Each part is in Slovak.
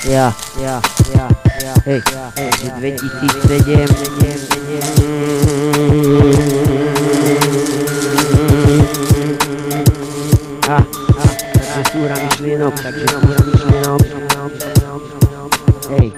Hej, 2007. Takže súra myšlienok. Hej.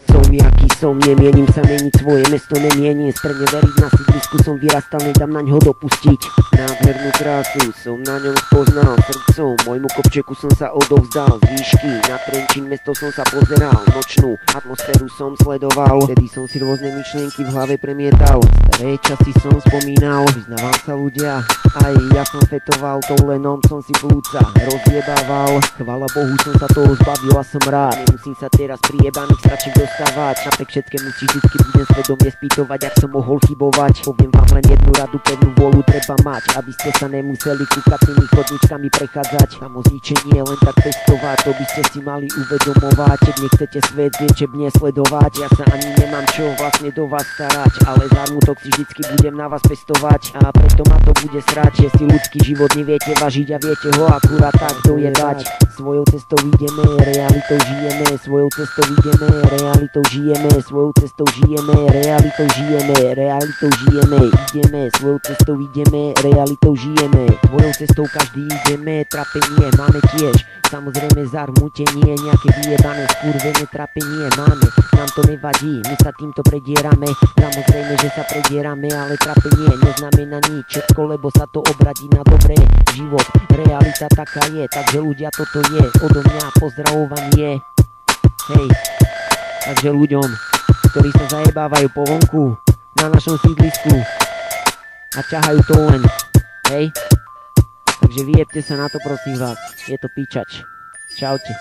Som jaký som, nemienim sa meniť, svoje mesto nemienim. Sprene veriť na sídlisku som vyrastal, nedám na ňo dopustiť. Nádhernú krásu som na ňom spoznal srdcom, môjmu kopčeku som sa odovzdal. Z výšky na Trenčín mesto som sa pozeral, nočnú atmosféru som sledoval. Vtedy som si rôzne myšlienky v hlave premietal, staré časy som spomínal. Vyznával sa ľudia, aj ja som fetoval, tou lenom som si plúca rozjebával. Chvála Bohu som sa toho zbavil a som rád, nemusím sa teraz pri jebaných stračiek dostávať. Napriek všetkému si vždycky budem svedomie spýtovať, ak som mohol chybovať. Poviem vám len jednu radu, pevnú vôľu treba mať, aby ste sa nemuseli kúkatými chodničkami prechádzať. Tam o zničenie len tak pestovať, to by ste si mali uvedomovať. Keď nechcete svet zniečebne sledovať, ja sa ani nemám čo vlastne do vás starať, ale zármutok si vždycky budem na vás pestovať. A preto ma to bude srať, že si ľudský život neviete vážiť a viete ho akurát tak dojebať. Svojou cestou ideme, realitou žijeme, svojou cestou ideme, realitou žijeme, svojou cestou žijeme, realitou žijeme, realitou žijeme, ideme, svojou cestou ideme, realitou žijeme, svojou cestou každý ideme, trapenie máme tiež, samozrejme zarmútenie, nejaké vyjebané skurvené trapenie máme, nám to nevadí, my sa týmto predierame, samozrejme, že sa predierame, ale trapenie neznamená nič, všetko, lebo sa to obradí na dobré, život, realita taká je, takže ľudia toto je, odo mňa pozdravovanie, hej, takže ľuďom, ktorí sa zajebávajú po vonku, na našom sídlisku a ťahajú to len, hej, takže vyjebte sa na to prosím vás, je to pičač, čaute.